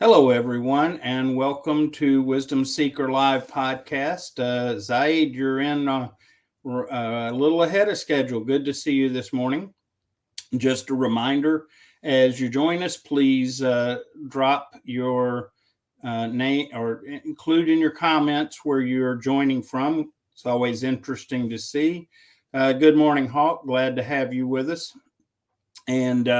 Hello, everyone, and welcome to Wisdom Seeker Live podcast. Zaid, you're in a little ahead of schedule. Good to see you this morning. Just a reminder, as you join us, please drop your name or include in your comments where you're joining from. It's always interesting to see. Good morning, Hawk. Glad to have you with us. And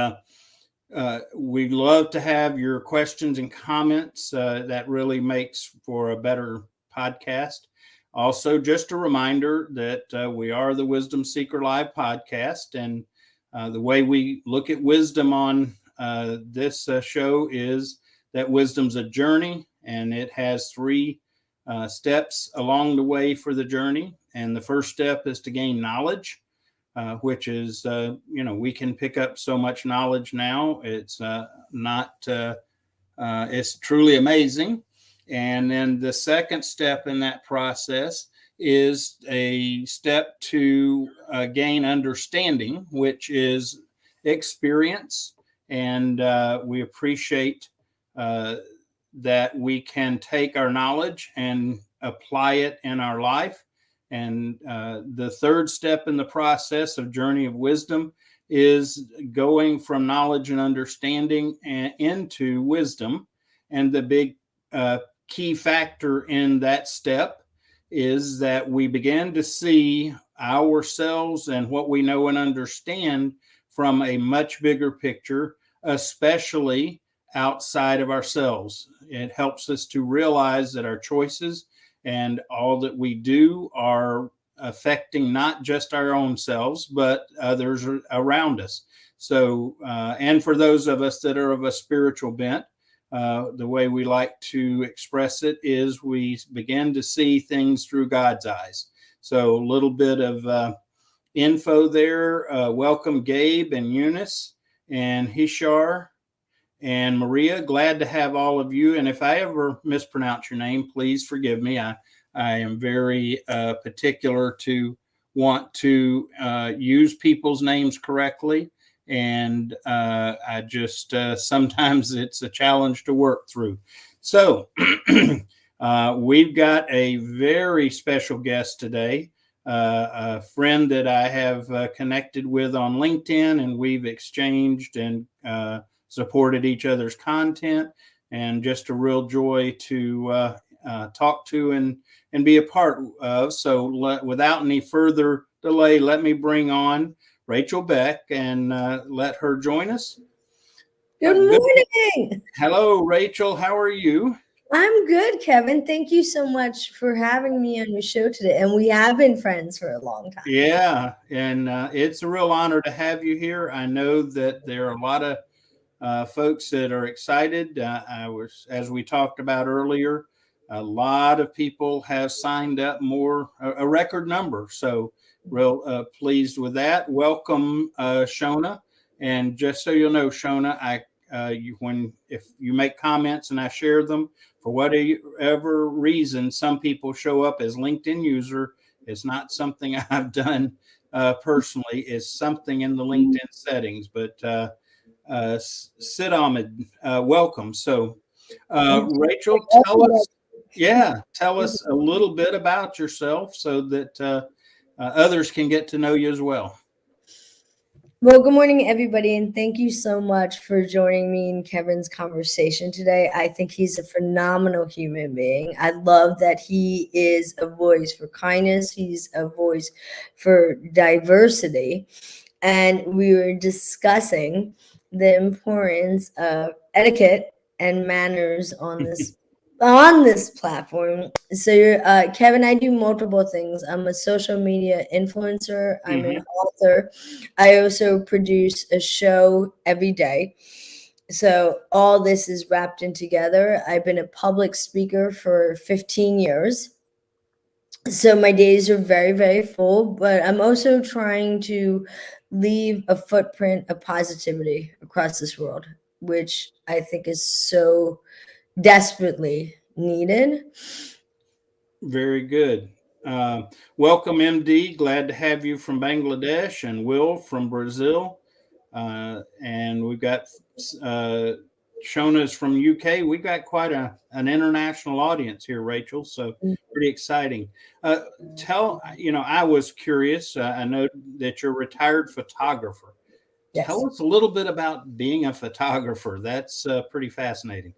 we'd love to have your questions and comments. That really makes for a better podcast. Also, just a reminder that we are the Wisdom Seeker Live podcast, and the way we look at wisdom on this show is that wisdom's a journey, and it has three steps along the way for the journey. And the first step is to gain knowledge. Which is, we can pick up so much knowledge now. It's it's truly amazing. And then the second step in that process is a step to gain understanding, which is experience. And we appreciate that we can take our knowledge and apply it in our life. And the third step in the process of Journey of Wisdom is going from knowledge and understanding into wisdom. And the big key factor in that step is that we begin to see ourselves and what we know and understand from a much bigger picture, especially outside of ourselves. It helps us to realize that our choices and all that we do are affecting not just our own selves, but others around us. So, and for those of us that are of a spiritual bent, the way we like to express it is we begin to see things through God's eyes. So a little bit of info there. Welcome, Gabe and Eunice and Hishar and Maria. Glad to have all of you. And if I ever mispronounce your name, please forgive me. I am very particular to want to use people's names correctly. And I just sometimes it's a challenge to work through. So we've got a very special guest today, a friend that I have connected with on LinkedIn, and we've exchanged and supported each other's content, and just a real joy to talk to and be a part of. So without any further delay, let me bring on Rachel Beck and let her join us. Good morning. Hello, Rachel. How are you? I'm good, Kevin. Thank you so much for having me on your show today. And we have been friends for a long time. Yeah, and it's a real honor to have you here. I know that there are a lot of folks that are excited. As we talked about earlier, a lot of people have signed up, a record number. So real pleased with that. Welcome, Shona. And just so you'll know, Shona, if you make comments and I share them, for whatever reason, some people show up as LinkedIn user. It's not something I've done personally. It's something in the LinkedIn settings, but Sid Ahmed, welcome. So, Rachel, tell us a little bit about yourself so that others can get to know you as well. Well, good morning, everybody, and thank you so much for joining me in Kevin's conversation today. I think he's a phenomenal human being. I love that he is a voice for kindness. He's a voice for diversity. And we were discussing the importance of etiquette and manners on this platform. So Kevin, I do multiple things. I'm a social media influencer. I'm an author. I also produce a show every day. So all this is wrapped in together. I've been a public speaker for 15 years. So my days are very, very full, but I'm also trying to leave a footprint of positivity across this world, which I think is so desperately needed. Very good. Welcome, MD. Glad to have you from Bangladesh, and Will from Brazil. And we've got shown us from UK. We've got quite an international audience here, Rachel. So pretty exciting. I was curious. I know that you're a retired photographer. Yes. Tell us a little bit about being a photographer. That's pretty fascinating.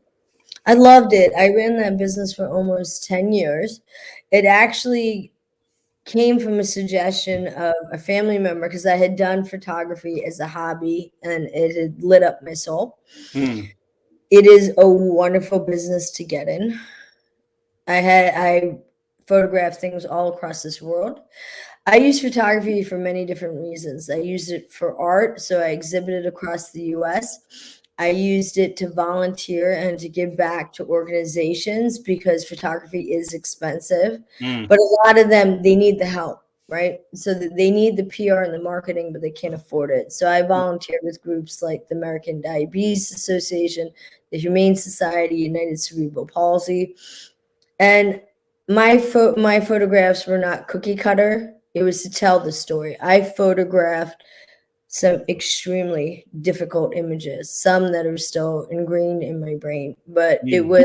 I loved it. I ran that business for almost 10 years. It actually came from a suggestion of a family member because I had done photography as a hobby and it had lit up my soul. It is a wonderful business to get in. I photograph things all across this world. I use photography for many different reasons. I used it for art, so I exhibited across the US. I used it to volunteer and to give back to organizations because photography is expensive. But a lot of them, they need the help, right? So they need the PR and the marketing, but they can't afford it. So I volunteered with groups like the American Diabetes Association, the Humane Society, United Cerebral Palsy. And my photographs were not cookie cutter. It was to tell the story. I photographed some extremely difficult images, some that are still ingrained in my brain, but it was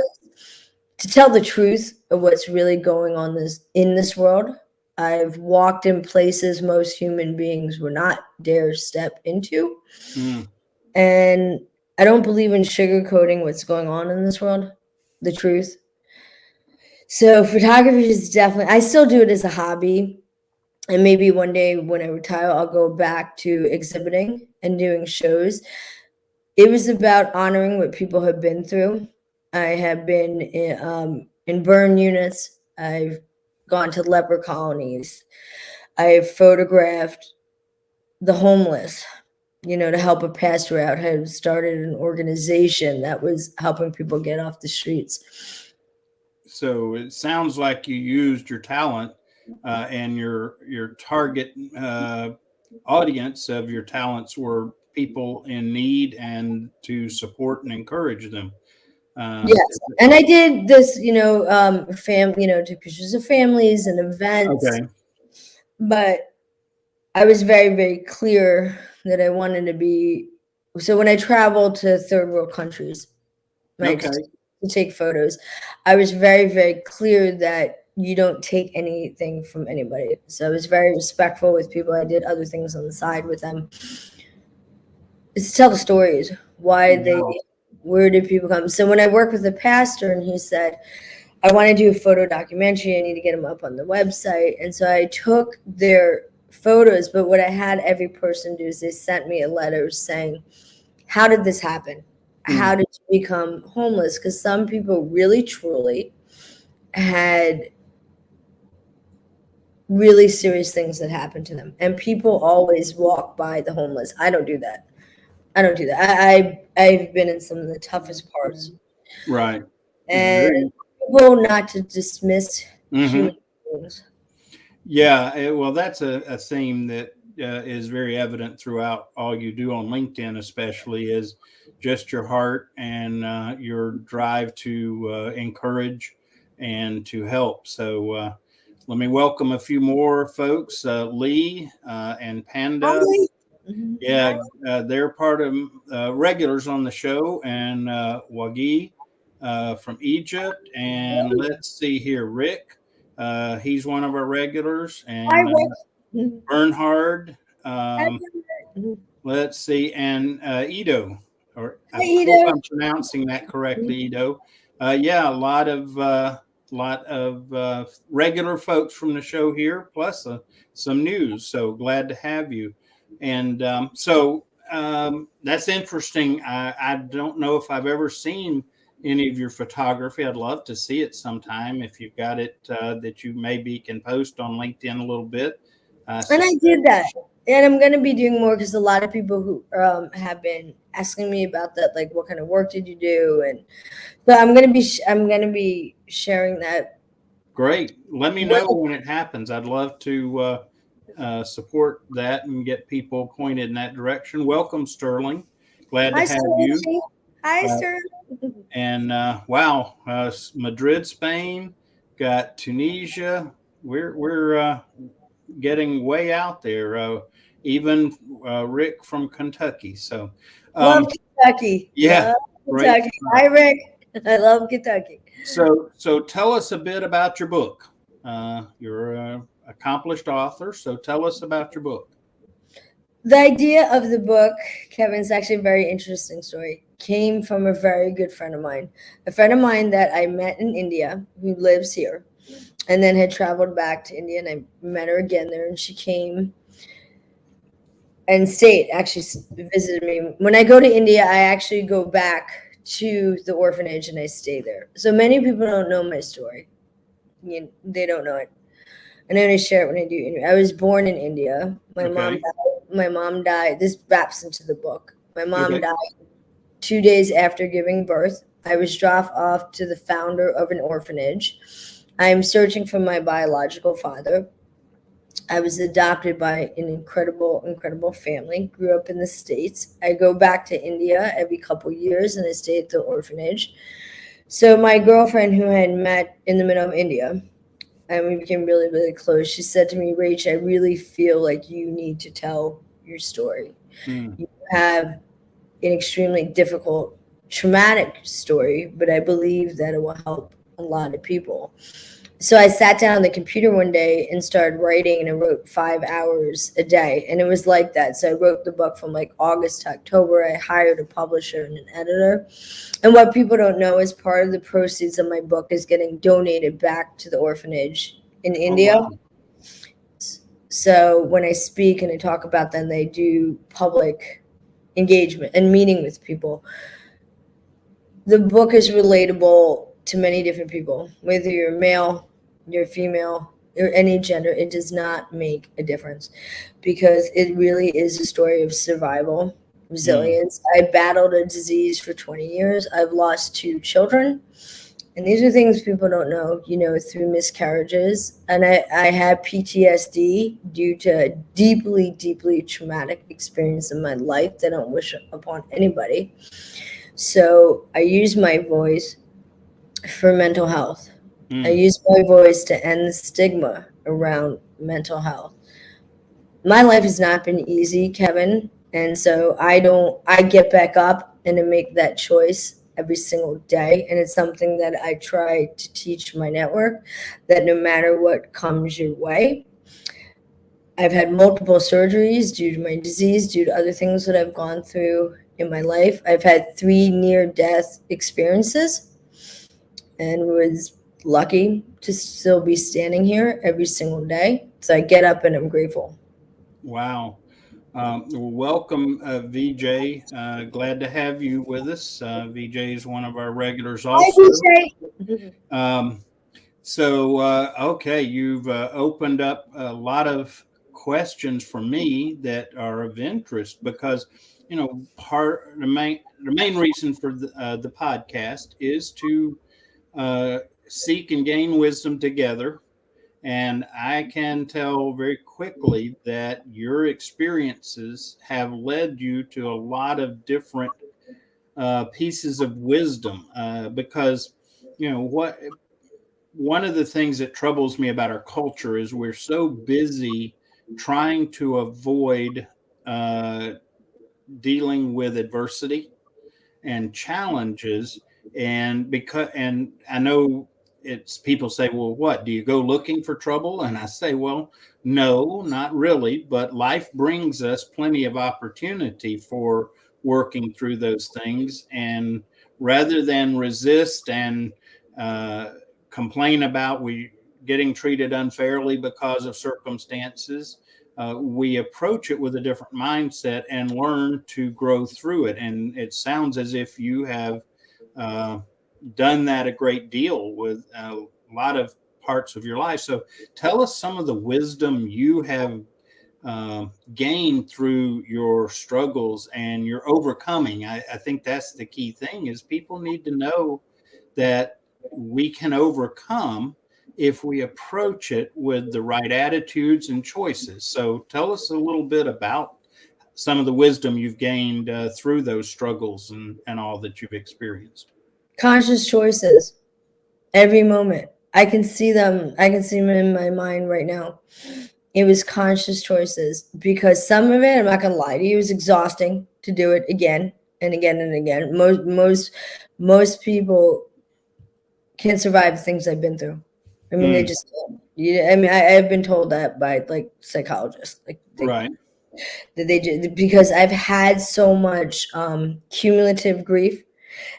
to tell the truth of what's really going on in this world. I've walked in places most human beings would not dare step into. And I don't believe in sugarcoating what's going on in this world, the truth. So photography is definitely, I still do it as a hobby. And maybe one day when I retire, I'll go back to exhibiting and doing shows. It was about honoring what people have been through. I have been in burn units. I've gone to leper colonies. I've photographed the homeless, to help a pastor out. I had started an organization that was helping people get off the streets. So it sounds like you used your talent and your target audience of your talents were people in need and to support and encourage them. Yes, and I did this, took pictures of families and events. Okay. But I was very, very clear that I wanted to be. So when I traveled to third world countries, right, Okay. to take photos, I was very, very clear that you don't take anything from anybody. So I was very respectful with people. I did other things on the side with them. It's to tell the stories. Where did people come? So when I worked with the pastor and he said, I want to do a photo documentary, I need to get them up on the website. And so I took their photos, but what I had every person do is they sent me a letter saying, how did this happen? How did you become homeless? Because some people really, truly had really serious things that happened to them. And people always walk by the homeless. I don't do that. I've been in some of the toughest parts. Right. And people not to dismiss human beings. Yeah, well, that's a theme that is very evident throughout all you do on LinkedIn, especially is just your heart and your drive to encourage and to help. So let me welcome a few more folks, Lee and Panda. Yeah, they're part of regulars on the show, and Wagi from Egypt. And let's see here, Rick. He's one of our regulars, and Bernhard. Let's see, and Ido, or I hope I'm pronouncing that correctly, Ido. Yeah, a lot of regular folks from the show here, plus some news. So glad to have you. And that's interesting. I don't know if I've ever seen any of your photography. I'd love to see it sometime if you've got it that you maybe can post on LinkedIn a little bit. And I did that. And I'm going to be doing more because a lot of people who have been asking me about that, like what kind of work did you do? And so I'm going to be sharing that. Great. Let me know when it happens. I'd love to support that and get people pointed in that direction. Welcome, Sterling. Glad to have you. Hi, Sterling. And wow, Madrid, Spain, got Tunisia. We're getting way out there. Even Rick from Kentucky. So love Kentucky. Yeah. Great Kentucky. stuff. Hi, Rick. I love Kentucky. So tell us a bit about your book. You're an accomplished author, so tell us about your book. The idea of the book, Kevin, is actually a very interesting story. Came from a very good friend of mine, that I met in India who lives here, and then had traveled back to India, and I met her again there, and she came and stayed, actually visited me. When I go to India, I actually go back to the orphanage and I stay there. So many people don't know my story. They don't know it. And I only share it when I do. Anyway, I was born in India. Okay. My mom died. This wraps into the book. My mom Okay. died 2 days after giving birth. I was dropped off to the founder of an orphanage. I am searching for my biological father. I was adopted by an incredible family. Grew up in the States. I go back to India every couple years and I stay at the orphanage. So my girlfriend, who I had met in the middle of India, and we became really close, she said to me, Rach, I really feel like you need to tell your story. You have an extremely difficult, traumatic story, but I believe that it will help a lot of people. So I sat down on the computer one day and started writing, and I wrote 5 hours a day. And it was like that. So I wrote the book from like August to October. I hired a publisher and an editor. And what people don't know is part of the proceeds of my book is getting donated back to the orphanage in India. wow. So when I speak and I talk about them, they do public engagement and meeting with people. The book is relatable to many different people, whether you're male, you're female, or any gender. It does not make a difference because it really is a story of survival, resilience. I battled a disease for 20 years. I've lost 2 children. And these are things people don't know, through miscarriages. And I had PTSD due to a deeply traumatic experience in my life that I don't wish upon anybody. So I use my voice for mental health. I use my voice to end the stigma around mental health. My life has not been easy, Kevin. And so I get back up and I make that choice every single day. And it's something that I try to teach my network, that no matter what comes your way. I've had multiple surgeries due to my disease, due to other things that I've gone through in my life. I've had 3 near-death experiences and was lucky to still be standing here every single day. So I get up and I'm grateful. Wow. Welcome, VJ. Glad to have you with us. VJ is one of our regulars also. Hi, DJ. Okay, you've opened up a lot of questions for me that are of interest because, the main reason for the podcast is to seek and gain wisdom together. And I can tell very quickly that your experiences have led you to a lot of different pieces of wisdom because, what one of the things that troubles me about our culture is we're so busy trying to avoid uh, dealing with adversity and challenges. And I know it's people say, well, what do you go looking for trouble? And I say, well, no, not really, but life brings us plenty of opportunity for working through those things. And rather than resist and complain about we getting treated unfairly because of circumstances, we approach it with a different mindset and learn to grow through it. And it sounds as if you have uh, done that a great deal with a lot of parts of your life. So tell us some of the wisdom you have gained through your struggles and your overcoming. I think that's the key thing is people need to know that we can overcome if we approach it with the right attitudes and choices. So tell us a little bit about some of the wisdom you've gained through those struggles and all that you've experienced. Conscious choices every moment. I can see them in my mind right now. It was conscious choices because some of it, I'm not going to lie to you, it was exhausting to do it again and again and again. Most people can't survive the things I've been through. I mean, they just can't. Yeah, I mean, I've been told that by like psychologists, like Right. that they just, because I've had so much cumulative grief,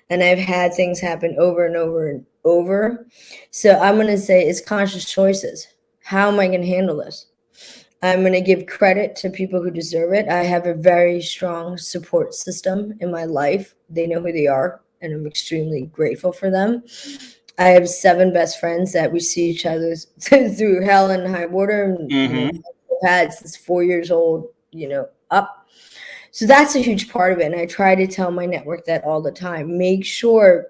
and I've had things happen over and over and over. So I'm gonna say it's conscious choices. How am I gonna handle this? I'm going to give credit to people who deserve it. I have a very strong support system in my life. They know who they are, and I'm extremely grateful for them. I have 7 best friends that we see each other through hell and high water, and I've had since 4 years old, up. So that's a huge part of it. And I try to tell my network that all the time. Make sure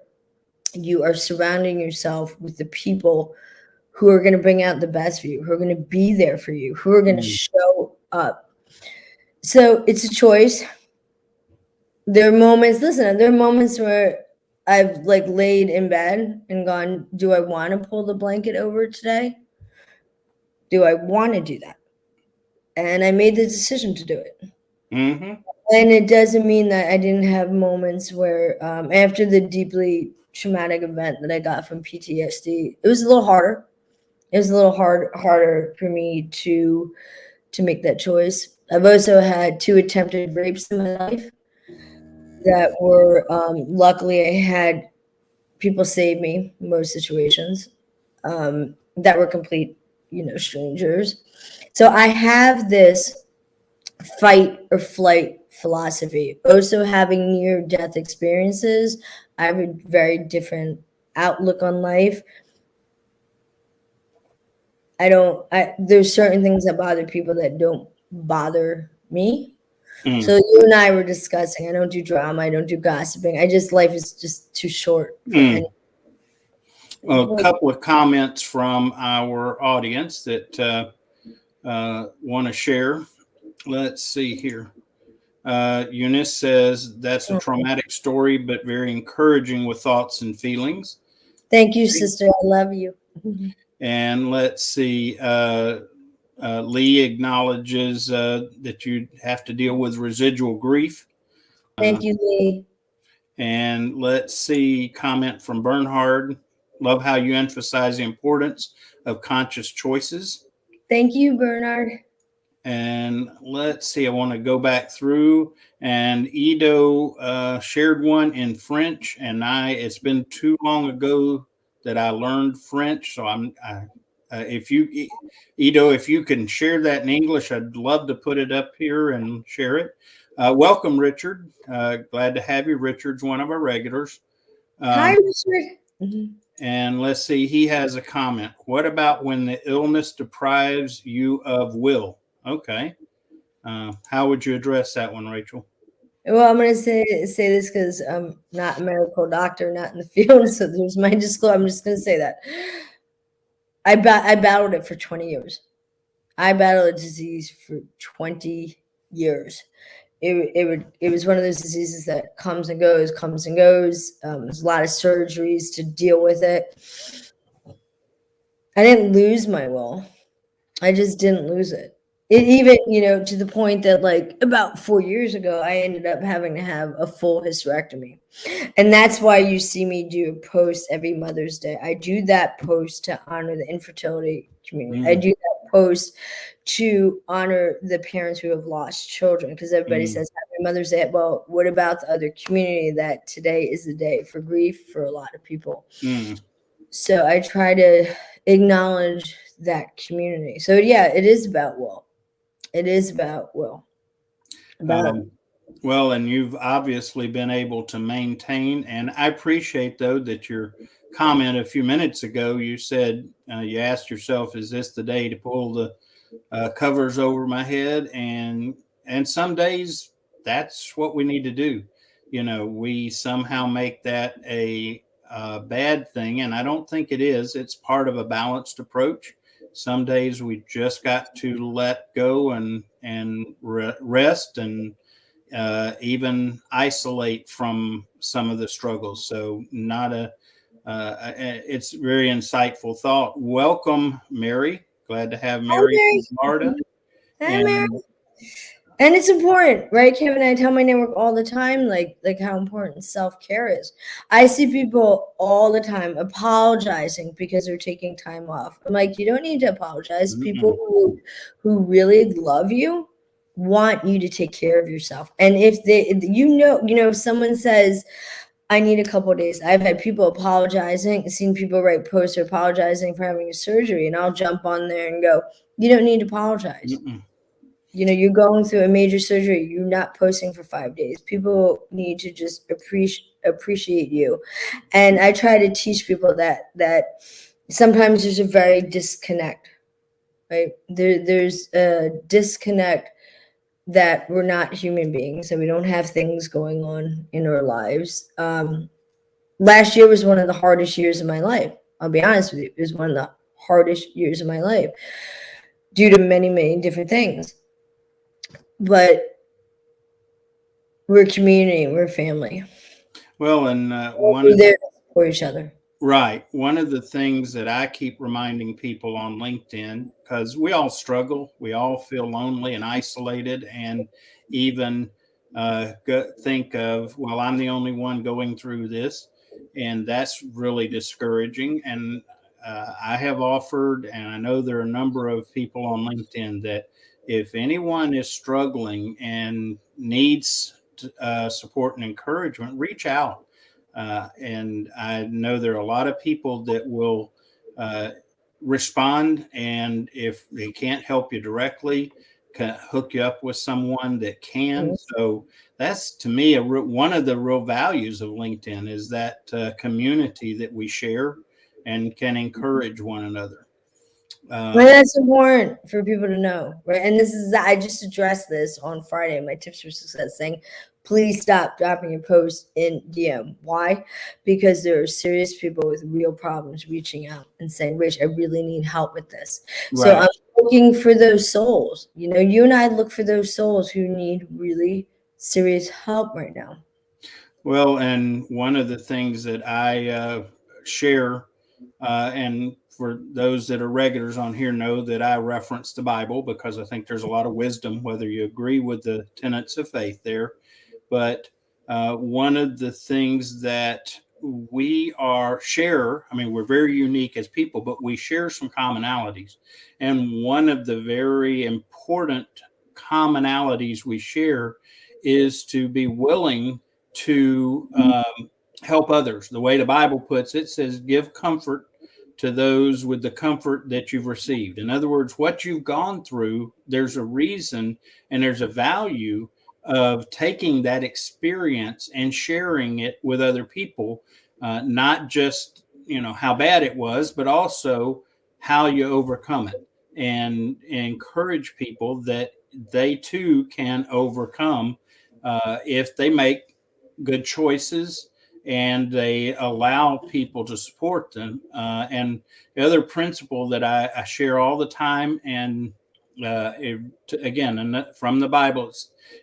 you are surrounding yourself with the people who are going to bring out the best for you, who are going to be there for you, who are going to show up. So it's a choice. There are moments, where I've like laid in bed and gone, do I want to pull the blanket over today? Do I want to do that? And I made the decision to do it. Mm-hmm. And it doesn't mean that I didn't have moments where, after the deeply traumatic event that I got from PTSD, it was a little harder. It was a little harder for me to make that choice. I've also had 2 attempted rapes in my life that were, luckily I had people save me in most situations, that were complete, strangers. So I have this fight or flight philosophy. Also having near death experiences, I have a very different outlook on life. There's certain things that bother people that don't bother me. So you and I were discussing, I don't do drama, I don't do gossiping. Life is just too short for any. A couple of comments from our audience that want to share. Let's see here. Eunice says that's a traumatic story, but very encouraging with thoughts and feelings. Thank you, sister. I love you. And let's see. Lee acknowledges that you have to deal with residual grief. Thank you, Lee. And let's see. Comment from Bernhard. Love how you emphasize the importance of conscious choices. Thank you, Bernard. And let's see, I want to go back through, and Ido shared one in French, and it's been too long ago that I learned French. So if Ido, if you can share that in English, I'd love to put it up here and share it. Welcome, Richard. Glad to have you. Richard's one of our regulars. Hi, Richard. And let's see, he has a comment. What about when the illness deprives you of will? Okay. How would you address that one, Rachel? Well, I'm going to say this because I'm not a medical doctor, not in the field. So there's my disclosure. I'm just going to say that. I battled it for 20 years. I battled a disease for 20 years. It was one of those diseases that comes and goes. There's a lot of surgeries to deal with it. I didn't lose my will. I just didn't lose it. It even, to the point that like about 4 years ago, I ended up having to have a full hysterectomy. And that's why you see me do a post every Mother's Day. I do that post to honor the infertility community. I do that post to honor the parents who have lost children, because everybody says Happy Mother's Day. Well, what about the other community that today is the day for grief for a lot of people? So I try to acknowledge that community. So yeah, it is about will. It is about will. Well, and you've obviously been able to maintain, and I appreciate though that your comment a few minutes ago, you said you asked yourself, is this the day to pull the covers over my head? And some days that's what we need to do. We somehow make that a bad thing, and I don't think it is. It's part of a balanced approach. Some days we just got to let go and rest and even isolate from some of the struggles. So it's very insightful thought. Welcome, Mary. Glad to have Mary from Florida. Hi, Mary. And it's important, right, Kevin? I tell my network all the time, like how important self-care is. I see people all the time apologizing because they're taking time off. I'm like, you don't need to apologize. People who really love you want you to take care of yourself. And if if someone says, I need a couple of days. I've had people apologizing, seen people write posts apologizing for having a surgery, and I'll jump on there and go, you don't need to apologize. You're going through a major surgery. You're not posting for 5 days. People need to just appreciate you. And I try to teach people that sometimes there's a very disconnect, right? There's a disconnect that we're not human beings and we don't have things going on in our lives. Last year was one of the hardest years of my life. I'll be honest with you. It was one of the hardest years of my life due to many, many different things. But we're a community, we're a family. Well, and We're there for each other. Right. One of the things that I keep reminding people on LinkedIn, because we all struggle, we all feel lonely and isolated, and even think of, well, I'm the only one going through this. And that's really discouraging. And I have offered, and I know there are a number of people on LinkedIn that if anyone is struggling and needs support and encouragement, reach out. And I know there are a lot of people that will respond. And if they can't help you directly, can hook you up with someone that can. So that's, to me, one of the real values of LinkedIn is that community that we share and can encourage one another. Well, that's important for people to know, right? And I just addressed this on Friday, my tips for success, saying, please stop dropping your posts in DM. Why? Because there are serious people with real problems reaching out and saying, Rich, I really need help with this. Right. So I'm looking for those souls. You and I look for those souls who need really serious help right now. Well, and one of the things that I share, and for those that are regulars on here know that I reference the Bible because I think there's a lot of wisdom, whether you agree with the tenets of faith there. But one of the things that we share, I mean, we're very unique as people, but we share some commonalities. And one of the very important commonalities we share is to be willing to help others. The way the Bible puts it says, give comfort to those with the comfort that you've received. In other words, what you've gone through, there's a reason and there's a value of taking that experience and sharing it with other people, not just how bad it was, but also how you overcome it, and encourage people that they too can overcome if they make good choices and they allow people to support them. And the other principle that I share all the time, and again, from the Bible,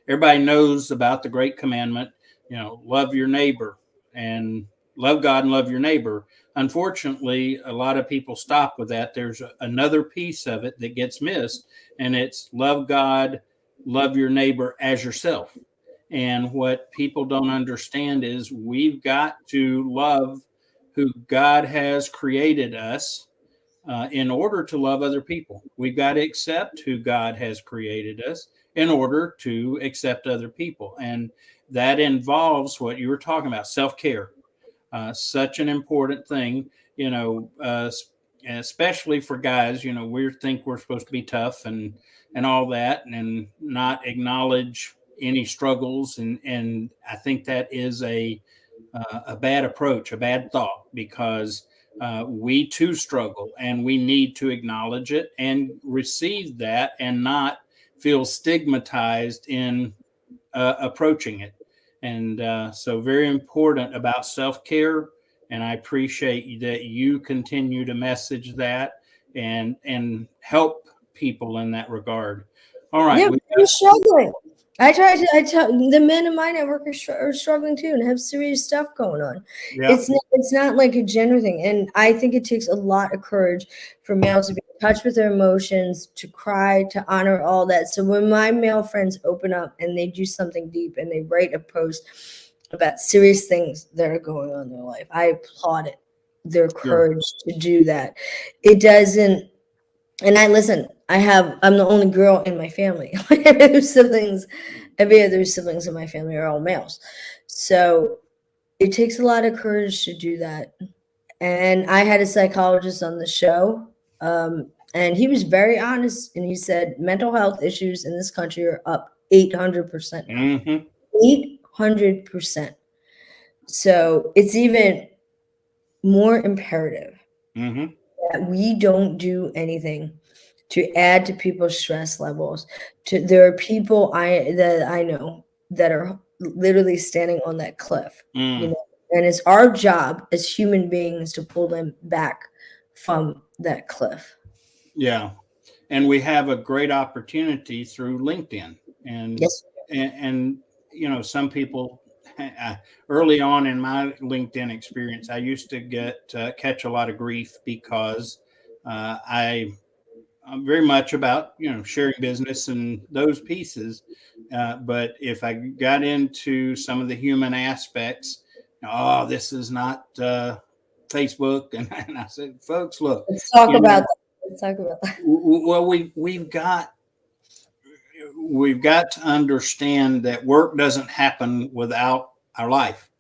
everybody knows about the great commandment, love your neighbor and love God and love your neighbor. Unfortunately, a lot of people stop with that. There's another piece of it that gets missed, and it's love God, love your neighbor as yourself. And what people don't understand is we've got to love who God has created us in order to love other people. We've got to accept who God has created us in order to accept other people. And that involves what you were talking about, self-care. Such an important thing, especially for guys. We think we're supposed to be tough and all that, and not acknowledge any struggles. And I think that is a bad approach, a bad thought, because we too struggle, and we need to acknowledge it and receive that, and not feel stigmatized in approaching it. And so very important about self-care. And I appreciate that you continue to message that and help people in that regard. All right. Yeah, we're struggling. I tell the men in my network are struggling too and have serious stuff going on. Yeah. It's not like a gender thing. And I think it takes a lot of courage for males to be in touch with their emotions, to cry, to honor all that. So when my male friends open up and they do something deep and they write a post about serious things that are going on in their life, I applaud it. Their Sure. courage to do that. It doesn't. And I'm the only girl in my family. Every other siblings in my family are all males. So it takes a lot of courage to do that. And I had a psychologist on the show, and he was very honest. And he said mental health issues in this country are up 800% now. Mm-hmm. 800%. So it's even more imperative Mm-hmm. that we don't do anything to add to people's stress levels. There are people that I know that are literally standing on that cliff, Mm. and it's our job as human beings to pull them back from that cliff. Yeah. And we have a great opportunity through LinkedIn. And Yes. and some people early on in my LinkedIn experience, I used to catch a lot of grief because I'm very much about sharing business and those pieces. But if I got into some of the human aspects, oh, this is not Facebook, and I said, folks, look, Let's talk you about know, that. Let's talk about that. well, we've got to understand that work doesn't happen without our life,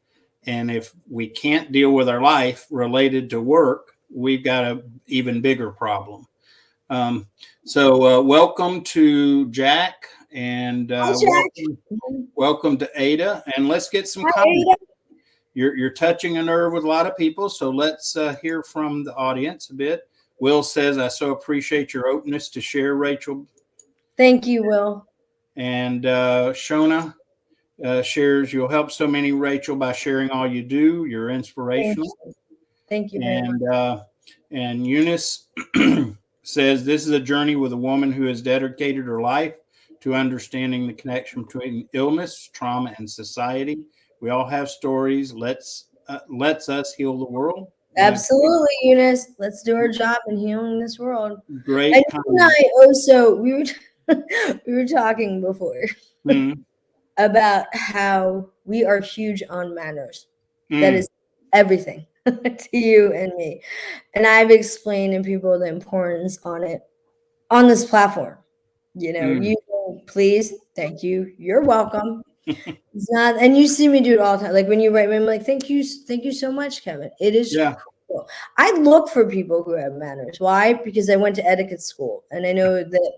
and if we can't deal with our life related to work, we've got a even bigger problem. Um, so welcome to Jack, and Hi, Jack. welcome to Ada, and let's get some Hi, comments. Ada. You're touching a nerve with a lot of people, so let's hear from the audience a bit. Will says, "I so appreciate your openness to share, Rachel." Thank you, Will. And Shona shares, "You'll help so many, Rachel, by sharing all you do. You're Thank inspirational." you. Thank you very much. And Eunice says, "This is a journey with a woman who has dedicated her life to understanding the connection between illness, trauma, and society. We all have stories. Lets us heal the world." Absolutely, Eunice. Let's do our job in healing this world. And Great you and comment. I also we were talking before Mm, about how we are huge on manners. That mm, is everything to you and me. And I've explained to people the importance on it on this platform. mm. You please, thank you, you're welcome. It's not, and you see me do it all the time. Like when you write me, I'm like, thank you so much, Kevin. It is Yeah. cool. I look for people who have manners. Why? Because I went to etiquette school and I know that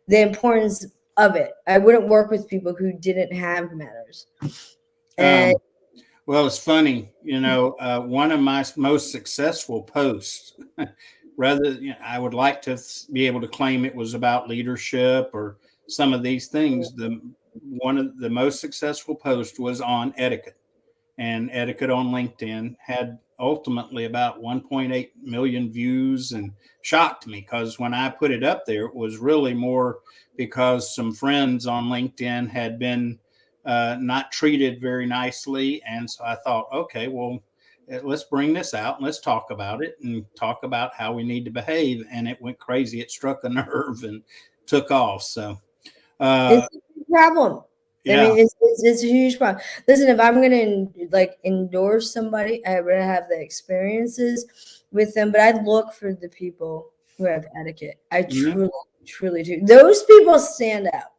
the importance of it. I wouldn't work with people who didn't have manners. And Um, well, it's funny, one of my most successful posts, rather, I would like to be able to claim it was about leadership or some of these things. One of the most successful posts was on etiquette, and etiquette on LinkedIn had ultimately about 1.8 million views, and shocked me because when I put it up there, it was really more because some friends on LinkedIn had been not treated very nicely. And so I thought, okay, well, let's bring this out and let's talk about it and talk about how we need to behave. And it went crazy. It struck a nerve and took off. So, it's uh, a big problem. I yeah. mean, it's a huge problem. Listen, if I'm gonna like endorse somebody, I would have the experiences with them, but I look for the people who have etiquette. I Mhm. truly, truly do. Those people stand out.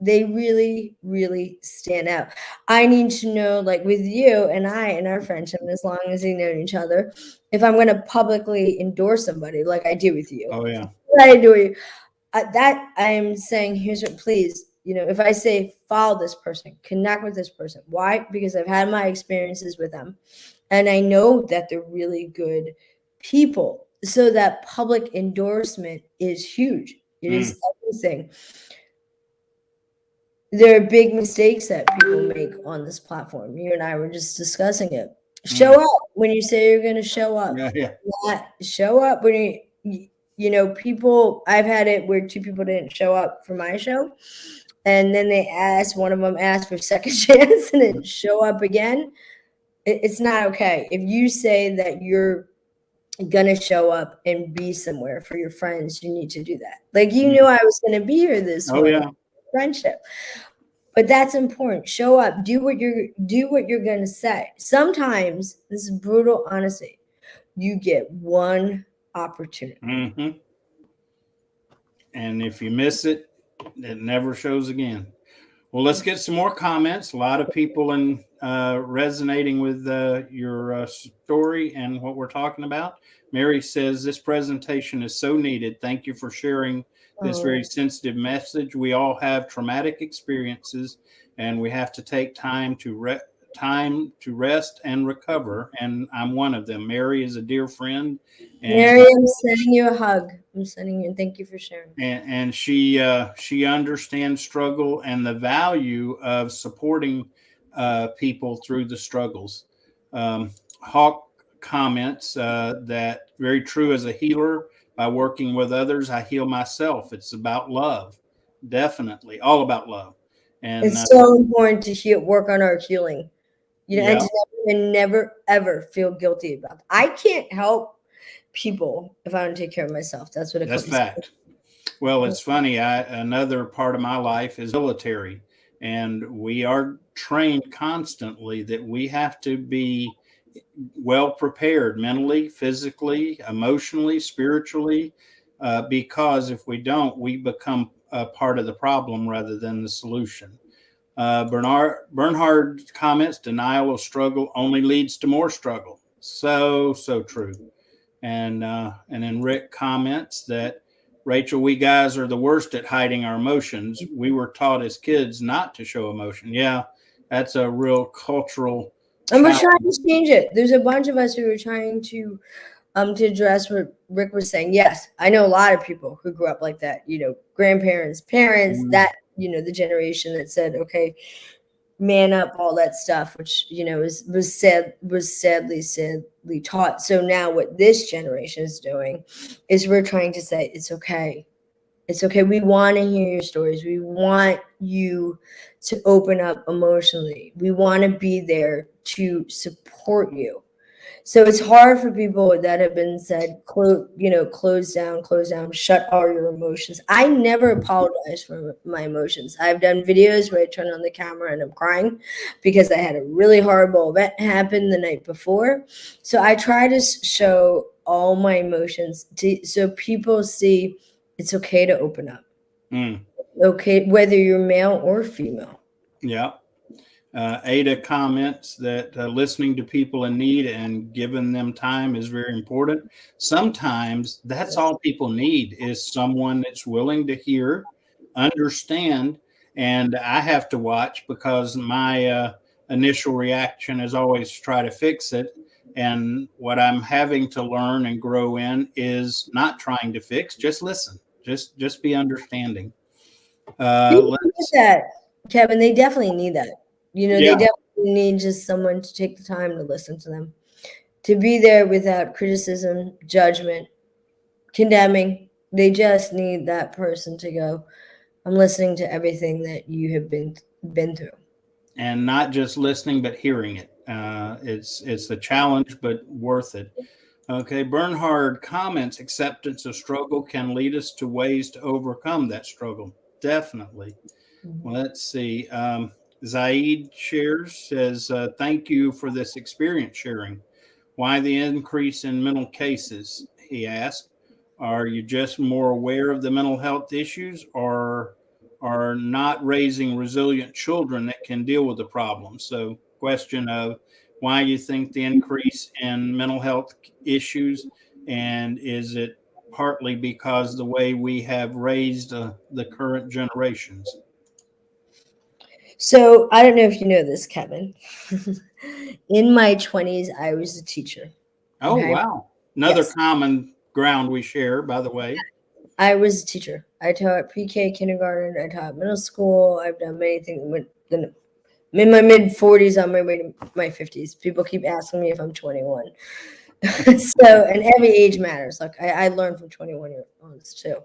They really, really stand out. I need to know, like with you and I and our friendship, as long as we know each other, if I'm gonna publicly endorse somebody, like I do with you, Oh, yeah. I adore you, that I'm saying, here's what, please, if I say follow this person, connect with this person. Why? Because I've had my experiences with them and I know that they're really good people. So that public endorsement is huge. It Mm, is everything. There are big mistakes that people make on this platform. You and I were just discussing it. Show mm. up when you say you're going to show up. Yeah. Yeah. Not show up when people, I've had it where two people didn't show up for my show and then one of them asked for a second chance and it show up again, it's not okay. If you say that you're gonna show up and be somewhere for your friends, you need to do that. Like, you knew I was gonna be here this Oh, one yeah. friendship. But that's important. Show up, do what you're gonna say. Sometimes, this is brutal honesty, you get one opportunity. Mm-hmm. And if you miss it, it never shows again. Well, let's get some more comments. A lot of people resonating with your story and what we're talking about. Mary says, this presentation is so needed. Thank you for sharing this very sensitive message. We all have traumatic experiences, and we have to take time to rest and recover. And I'm one of them. Mary is a dear friend. And Mary, I'm sending you a hug. I'm sending you, and thank you for sharing. and she understands struggle and the value of supporting people through the struggles. Hawk comments that very true. As a healer, by working with others, I heal myself. It's about love, definitely, all about love. And it's so important to work on our healing, yeah, and never ever feel guilty about it. I can't help people if I don't take care of myself. That's what it that's comes to. fact. Well, it's funny. Another part of my life is military, and we are trained constantly that we have to be well prepared mentally, physically, emotionally, spiritually, because if we don't, we become a part of the problem rather than the solution. Bernhard comments, denial of struggle only leads to more struggle. So true. And then Rick comments that, Rachel, we guys are the worst at hiding our emotions. We were taught as kids not to show emotion. Yeah, that's a real cultural And we're challenge. trying to change it. There's a bunch of us who are trying to address what Rick was saying. Yes, I know a lot of people who grew up like that, grandparents, parents, that, the generation that said, okay, man up, all that stuff, which, was sadly taught. So now what this generation is doing is we're trying to say, it's okay. It's okay. We want to hear your stories. We want you to open up emotionally. We want to be there to support you. So it's hard for people that have been said, close down, shut all your emotions. I never apologize for my emotions. I've done videos where I turn on the camera and I'm crying because I had a really horrible event happen the night before. So I try to show all my emotions so people see it's okay to open up. Okay, whether you're male or female. Yeah. Ada comments that listening to people in need and giving them time is very important. Sometimes that's all people need is someone that's willing to hear, understand, and I have to watch because my initial reaction is always to try to fix it. And what I'm having to learn and grow in is not trying to fix, just listen, just be understanding. People need that, Kevin. They definitely need that. They definitely need just someone to take the time to listen to them, to be there without criticism, judgment, condemning. They just need that person to go, I'm listening to everything that you have been through. And not just listening, but hearing it. It's a challenge, but worth it. Okay, Bernhard comments, acceptance of struggle can lead us to ways to overcome that struggle. Definitely. Well, let's see. Zaid says, thank you for this experience sharing. Why the increase in mental cases? He asked. Are you just more aware of the mental health issues, or are not raising resilient children that can deal with the problem? So, question of why you think the increase in mental health issues, and is it partly because the way we have raised the current generations? So I don't know if you know this, Kevin. In my 20s, I was a teacher. Oh, Okay. wow. Another Yes. common ground we share, by the way. I was a teacher. I taught pre-K, kindergarten. I taught middle school. I've done many things. I'm in my mid-40s, on my way to my 50s. People keep asking me if I'm 21. So, and every age matters. Like I learned from 21-year-olds too.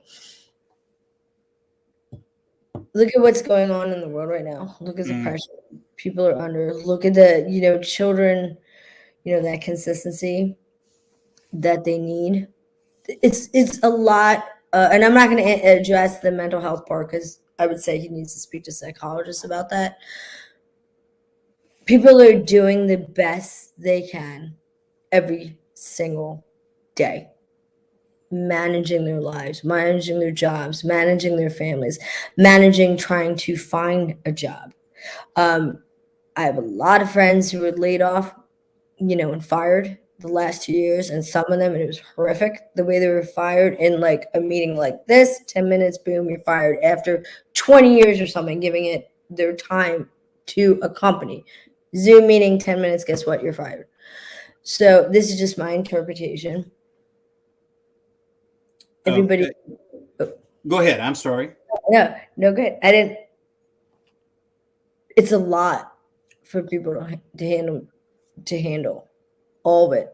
Look at what's going on in the world right now. Look at the Mm. pressure people are under. Look at the children, that consistency that they need. It's a lot, and I'm not going to address the mental health part because I would say he needs to speak to psychologists about that. People are doing the best they can every single day, managing their lives, managing their jobs, managing their families, managing trying to find a job. I have a lot of friends who were laid off, and fired the last 2 years, and some of them, it was horrific the way they were fired in like a meeting like this, 10 minutes, boom, you're fired after 20 years or something, giving it their time to a company. Zoom meeting, 10 minutes, guess what? You're fired. So this is just my interpretation. Everybody. Okay. Go ahead. I'm sorry. No, good. I didn't. It's a lot for people to handle all of it.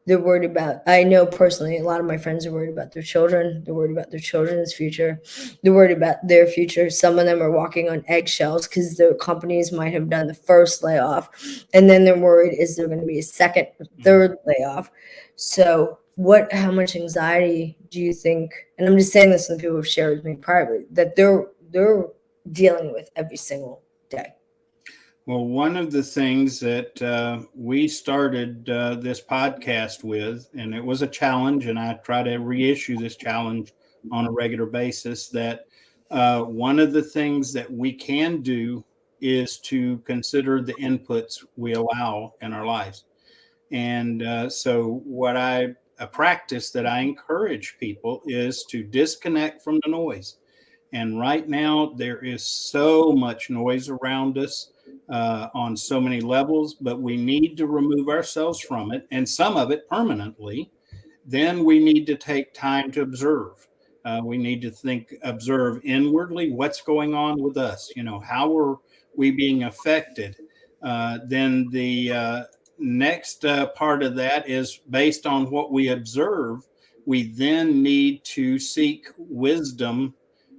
They're worried about, I know personally, a lot of my friends are worried about their children. They're worried about their children's future. They're worried about their future. Some of them are walking on eggshells because their companies might have done the first layoff. And then they're worried, is there going to be a second or third layoff? So how much anxiety do you think, and I'm just saying this, and people have shared with me privately, that they're dealing with every single day? Well, one of the things that we started this podcast with, and it was a challenge, and I try to reissue this challenge on a regular basis, that one of the things that we can do is to consider the inputs we allow in our lives. And so, a practice that I encourage people is to disconnect from the noise. And right now, there is so much noise around us on so many levels, but we need to remove ourselves from it, and some of it permanently. Then we need to take time to observe. We need to observe inwardly what's going on with us. How are we being affected? Then the next part of that is based on what we observe. We then need to seek wisdom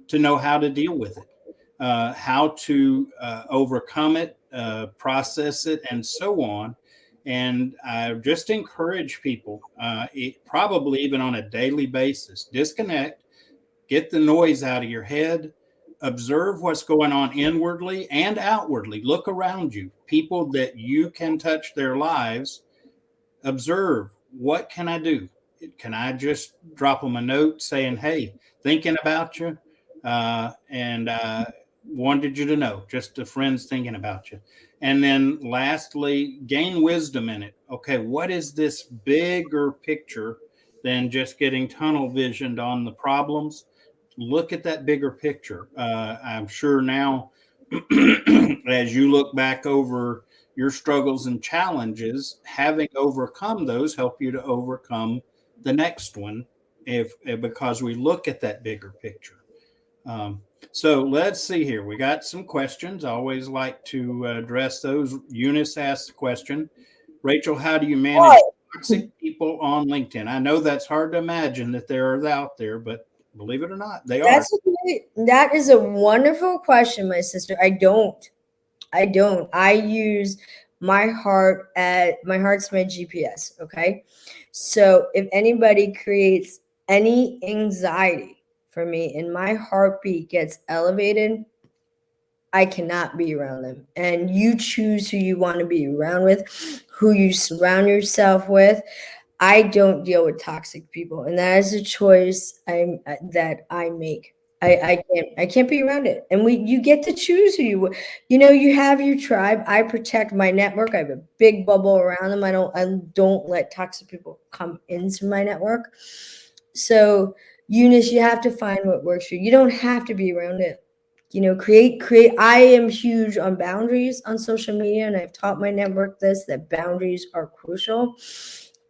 to know how to deal with it, how to overcome it, process it, and so on. And I just encourage people, probably even on a daily basis, disconnect, get the noise out of your head, observe what's going on inwardly and outwardly. Look around you, people that you can touch their lives. Observe, what can I do? Can I just drop them a note saying, hey, thinking about you, and wanted you to know, just a friend's thinking about you. And then lastly, gain wisdom in it. Okay, what is this bigger picture than just getting tunnel visioned on the problems? Look at that bigger picture. I'm sure now, as you look back over your struggles and challenges, having overcome those help you to overcome the next one, because we look at that bigger picture. So let's see here. We got some questions. I always like to address those. Eunice asked the question, Rachel, how do you manage toxic people on LinkedIn? I know that's hard to imagine that they're out there, but believe it or not, they are. That is a wonderful question, my sister. I don't. I use my heart my heart's my GPS. Okay. So if anybody creates any anxiety for me and my heartbeat gets elevated, I cannot be around them. And you choose who you want to be around with, who you surround yourself with. I don't deal with toxic people, and that is a choice that I make. I can't be around it. And you get to choose who you have your tribe. I protect my network. I have a big bubble around them. I don't let toxic people come into my network. So, Eunice, you have to find what works for you. You don't have to be around it. Create. I am huge on boundaries on social media, and I've taught my network that boundaries are crucial.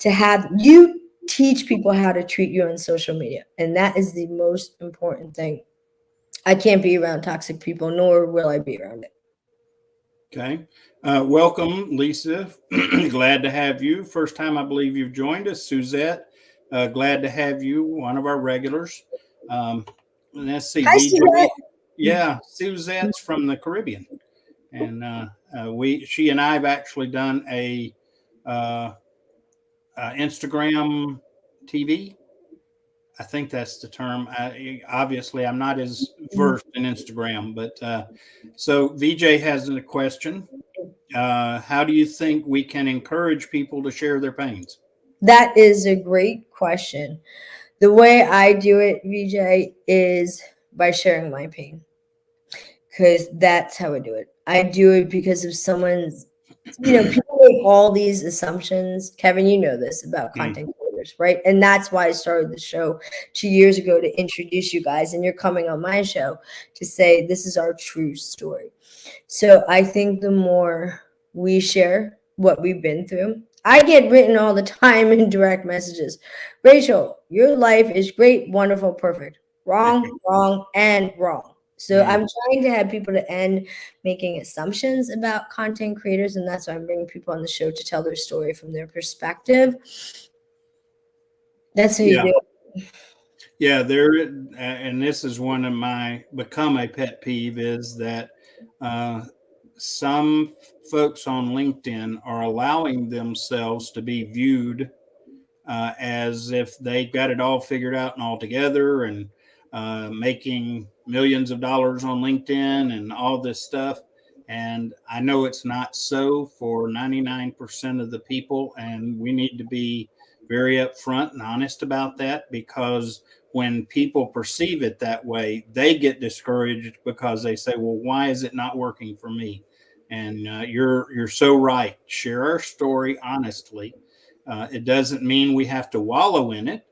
You teach people how to treat you on social media, and that is the most important thing. I can't be around toxic people, nor will I be around it. Okay. Welcome, Lisa. Glad to have you. First time I believe you've joined us. Suzette, glad to have you, one of our regulars. Let's see. Hi, Suzette. Yeah, Suzette's from the Caribbean, and she and I have actually done a uh, Instagram TV. I think that's the term. Obviously, I'm not as versed in Instagram, but so VJ has a question. How do you think we can encourage people to share their pains? That is a great question. The way I do it, VJ, is by sharing my pain, because that's how I do it. I do it because of someone's, people make all these assumptions. Kevin, you know this about content creators, right? And that's why I started the show 2 years ago, to introduce you guys. And you're coming on my show to say this is our true story. So I think the more we share what we've been through, I get written all the time in direct messages. Rachel, your life is great, wonderful, perfect. Wrong, wrong, and wrong. So I'm trying to have people to end making assumptions about content creators, and that's why I'm bringing people on the show to tell their story from their perspective. That's how you do it. Yeah, and this is one of my become a pet peeve, is that some folks on LinkedIn are allowing themselves to be viewed as if they got it all figured out and all together, and making millions of dollars on LinkedIn and all this stuff. And I know it's not so for 99% of the people. And we need to be very upfront and honest about that, because when people perceive it that way, they get discouraged because they say, well, why is it not working for me? And you're so right. Share our story honestly. It doesn't mean we have to wallow in it,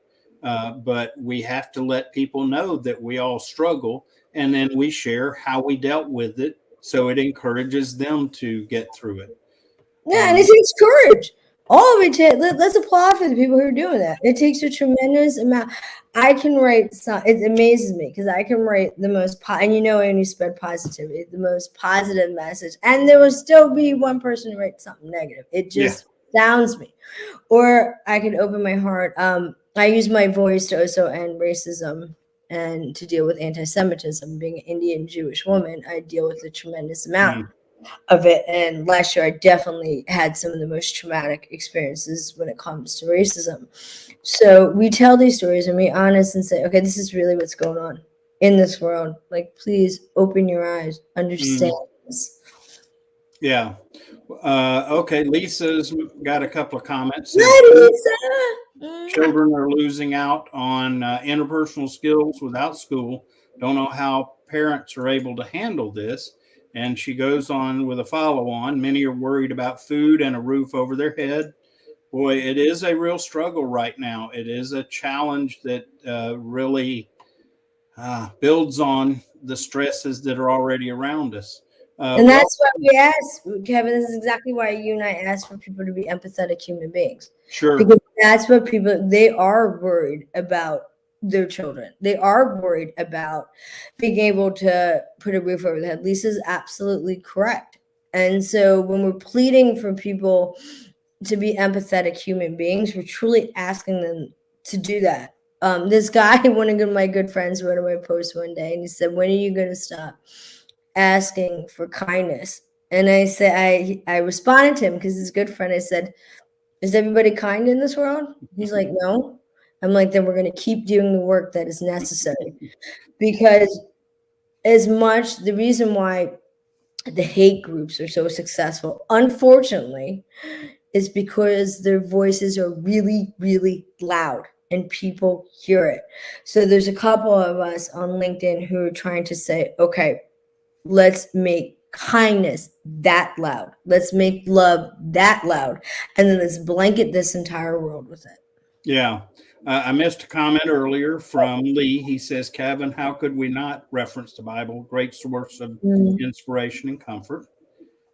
but we have to let people know that we all struggle, and then we share how we dealt with it, so it encourages them to get through it. Yeah, and it takes courage. All of it. Let's applaud for the people who are doing that. It takes a tremendous amount. I can write some. It amazes me because I can write the most, and I only spread positivity, the most positive message, and there will still be one person who writes something negative. It just astounds me. Or I can open my heart. I use my voice to also end racism and to deal with anti-Semitism. Being an Indian Jewish woman, I deal with a tremendous amount of it. And last year, I definitely had some of the most traumatic experiences when it comes to racism. So we tell these stories and be honest and say, okay, this is really what's going on in this world. Like, please open your eyes, understand this. Yeah. Okay. Lisa's got a couple of comments. Hi, Lisa. Children are losing out on interpersonal skills without school. Don't know how parents are able to handle this. And she goes on with a follow on. Many are worried about food and a roof over their head. Boy, it is a real struggle right now. It is a challenge that really builds on the stresses that are already around us. And that's why we ask, Kevin, this is exactly why you and I ask for people to be empathetic human beings. Sure. Because that's what they are worried about their children. They are worried about being able to put a roof over their head. Lisa's absolutely correct. And so when we're pleading for people to be empathetic human beings, we're truly asking them to do that. This guy, one of my good friends, wrote on my post one day, and he said, when are you going to stop asking for kindness? And I said, I responded to him because his good friend, I said, is everybody kind in this world? He's like, no. I'm like, then we're going to keep doing the work that is necessary. Because the reason why the hate groups are so successful, unfortunately, is because their voices are really, really loud and people hear it. So there's a couple of us on LinkedIn who are trying to say, okay, let's make kindness that loud. Let's make love that loud. And then let's blanket this entire world with it. Yeah. I missed a comment earlier from Lee. He says, Kevin, how could we not reference the Bible? Great source of inspiration and comfort.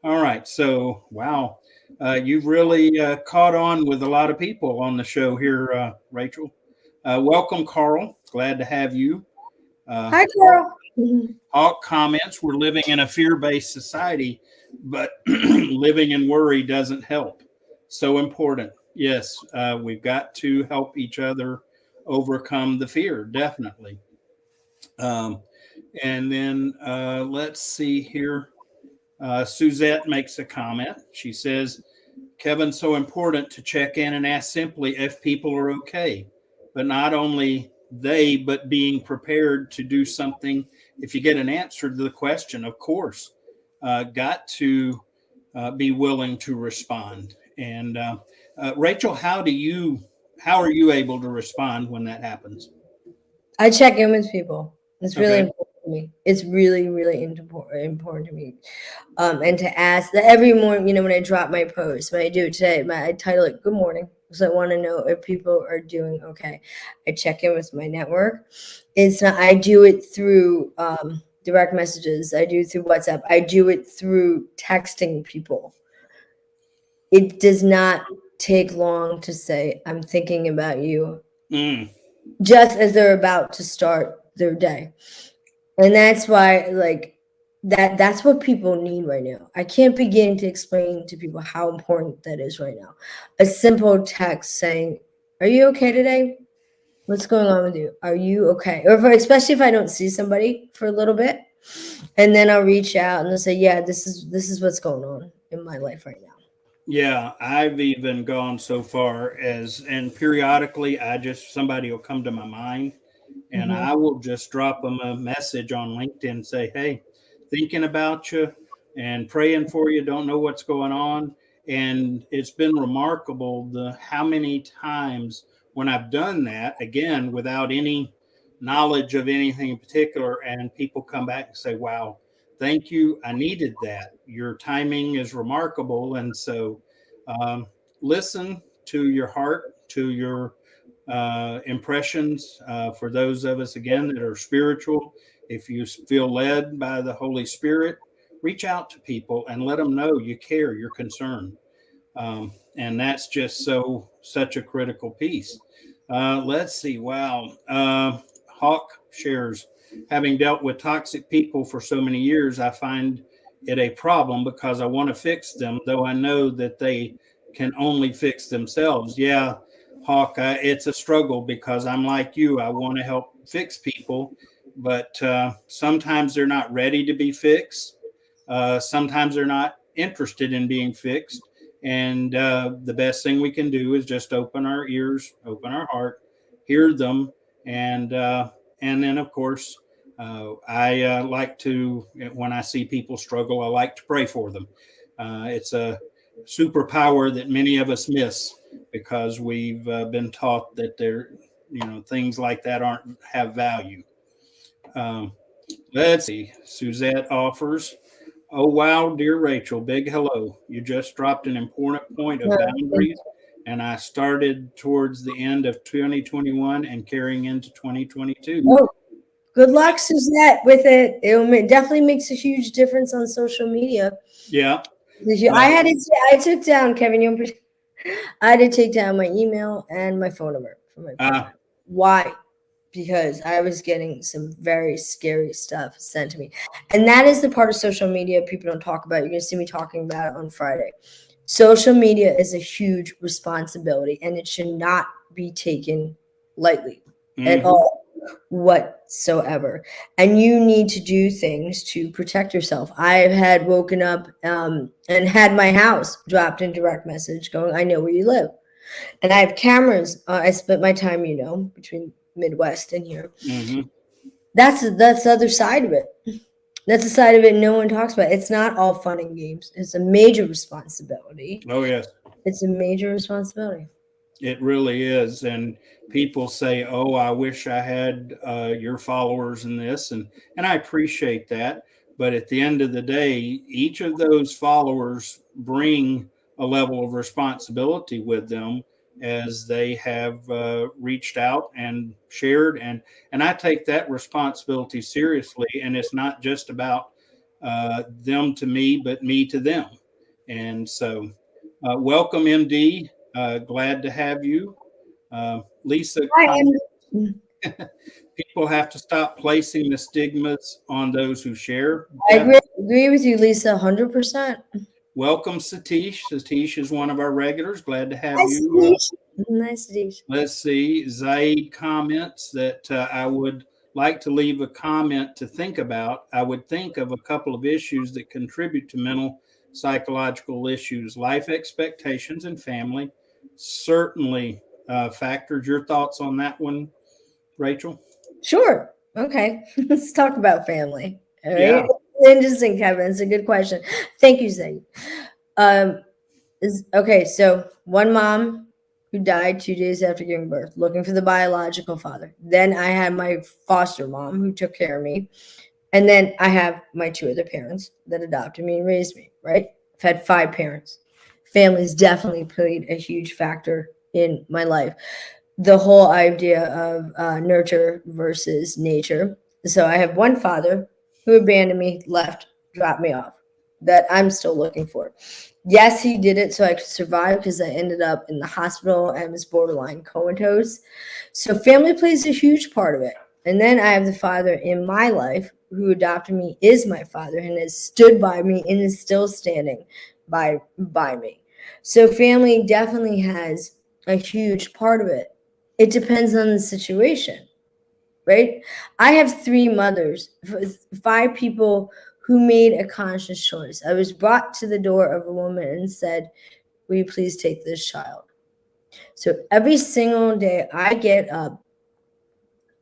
All right. So, wow. You've really caught on with a lot of people on the show here, Rachel. Welcome, Carl. Glad to have you. Hi, Carl. All comments, we're living in a fear-based society, but living in worry doesn't help. So important. Yes, we've got to help each other overcome the fear, definitely. And then let's see here. Suzette makes a comment. She says, Kevin's so important to check in and ask simply if people are okay, but not only they, but being prepared to do something. If you get an answer to the question, of course, got to be willing to respond. And Rachel, how are you able to respond when that happens? I check in with people. It's really Okay. important to me. It's really, really important to me. And to ask that every morning, when I drop my post, when I do it today, I title it "Good Morning" because I want to know if people are doing okay. I check in with my network. It's not. I do it through direct messages. I do it through WhatsApp. I do it through texting people. It does not take long to say, "I'm thinking about you," just as they're about to start their day. And that's why, that's what people need right now. I can't begin to explain to people how important that is right now. A simple text saying, "Are you okay today? What's going on with you? Are you okay?" Or especially if I don't see somebody for a little bit, and then I'll reach out and they'll say, "Yeah, this is what's going on in my life right now." Yeah, I've even gone so far as, and periodically, somebody will come to my mind and Mhm. I will just drop them a message on LinkedIn and say, hey, thinking about you and praying for you, don't know what's going on. And it's been remarkable how many times when I've done that, again, without any knowledge of anything in particular, and people come back and say, wow, thank you. I needed that. Your timing is remarkable. And so listen to your heart, to your impressions. For those of us, again, that are spiritual, if you feel led by the Holy Spirit, reach out to people and let them know you care, you're concerned. And that's just such a critical piece. Let's see. Wow. Hawk shares, having dealt with toxic people for so many years, I find it a problem because I want to fix them, though I know that they can only fix themselves. Yeah, Hawk, it's a struggle because I'm like you. I want to help fix people, but sometimes they're not ready to be fixed. Sometimes they're not interested in being fixed. And the best thing we can do is just open our ears, open our heart, hear them, and then of course I like to, when I see people struggle, I like to pray for them. It's a superpower that many of us miss because we've been taught that things like that aren't have value. Um, let's see. Suzette offers, oh, wow, dear Rachel, big hello. You just dropped an important point of boundaries, and I started towards the end of 2021 and carrying into 2022. Oh, good luck, Suzette, with it. Definitely makes a huge difference on social media. Yeah. I took down, Kevin, I had to take down my email and my phone number from my profile. Why? Because I was getting some very scary stuff sent to me. And that is the part of social media people don't talk about. You're going to see me talking about it on Friday. Social media is a huge responsibility, and it should not be taken lightly at all whatsoever. And you need to do things to protect yourself. I've had woken up and had my house dropped in direct message going, "I know where you live." And I have cameras. I split my time, between Midwest and here. That's the other side of it. That's the side of it no one talks about. It's not all fun and games. It's a major responsibility. Oh, yes. It's a major responsibility. It really is. And people say, oh, I wish I had your followers in this. And I appreciate that. But at the end of the day, each of those followers bring a level of responsibility with them as they have reached out and shared. And I take that responsibility seriously. And it's not just about them to me, but me to them. And so welcome, MD. Glad to have you. Lisa, people have to stop placing the stigmas on those who share. I agree with you, Lisa, 100%. Welcome, Satish. Satish is one of our regulars. Glad to have Nice, you. Satish. Nice, Satish. Let's see. Zaid comments that I would like to leave a comment to think about, I would think of a couple of issues that contribute to mental psychological issues. Life expectations and family certainly factors. Your thoughts on that one, Rachel? Sure. Okay. Let's talk about family. All right. Yeah. Interesting, Kevin. It's a good question. Thank you, Zane. Um, okay, so one mom who died 2 days after giving birth, looking for the biological father. Then I had my foster mom who took care of me. And then I have my two other parents that adopted me and raised me, right? I've had 5 parents. Family's definitely played a huge factor in my life. The whole idea of nurture versus nature. So I have one father who abandoned me, left, dropped me off, that I'm still looking for. Yes, he did it so I could survive because I ended up in the hospital and was borderline comatose. So family plays a huge part of it. And then I have the father in my life who adopted me, is my father, and has stood by me and is still standing by me. So family definitely has a huge part of it. It depends on the situation, right? I have 3 mothers, 5 people who made a conscious choice. I was brought to the door of a woman and said, "Will you please take this child?" So every single day I get up,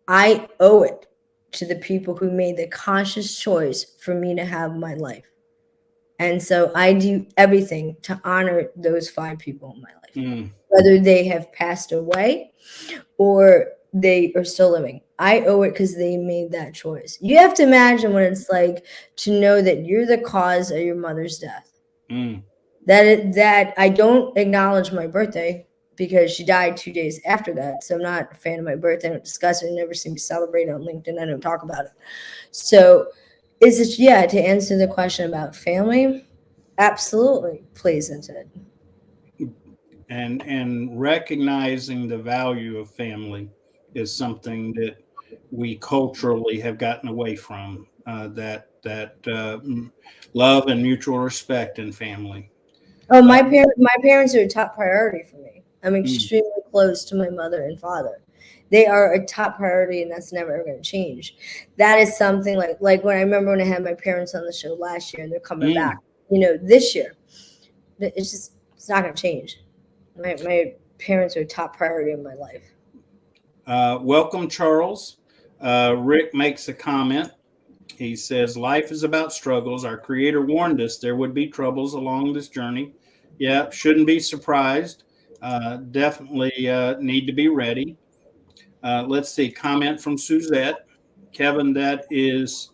I owe it to the people who made the conscious choice for me to have my life. And so I do everything to honor those 5 people in my life, whether they have passed away or they are still living. I owe it because they made that choice. You have to imagine what it's like to know that you're the cause of your mother's death. That I don't acknowledge my birthday because she died 2 days after that. So I'm not a fan of my birthday. I don't discuss it. I never see me celebrate on LinkedIn. I don't talk about it. So is it, yeah, to answer the question about family, absolutely plays into it. And recognizing the value of family is something that we culturally have gotten away from. Love and mutual respect in family. Oh, my parents are a top priority for me. I'm extremely close to my mother and father. They are a top priority, and that's never going to change. That is something like when I remember when I had my parents on the show last year, and they're coming back, this year. It's not going to change. My parents are a top priority in my life. Welcome, Charles. Rick makes a comment. He says, "Life is about struggles. Our Creator warned us there would be troubles along this journey. Yeah, shouldn't be surprised. Definitely need to be ready." Let's see. Comment from Suzette. Kevin, that is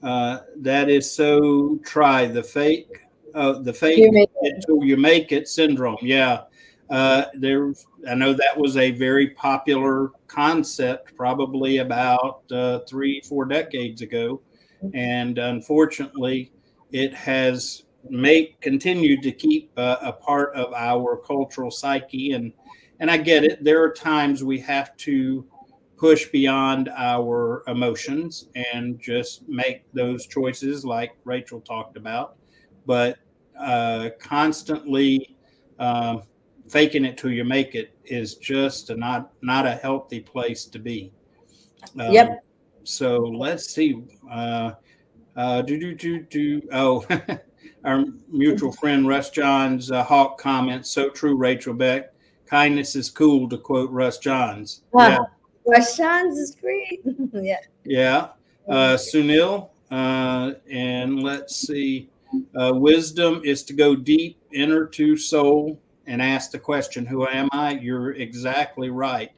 so try the fake it till you make it syndrome. Yeah. I know that was a very popular concept probably about 3-4 decades ago. And unfortunately, it has continued to keep a part of our cultural psyche. And I get it. There are times we have to push beyond our emotions and just make those choices like Rachel talked about. But constantly faking it till you make it is just not a healthy place to be. Yep. So let's see. Oh, our mutual friend Russ John's Hawk comments. So true, Rachel Beck. Kindness is cool, to quote Russ Johns. Yeah. Russ Johns is great. Yeah. Yeah. Sunil, and let's see. Wisdom is to go deep, enter to soul, and ask the question, "Who am I?" You're exactly right.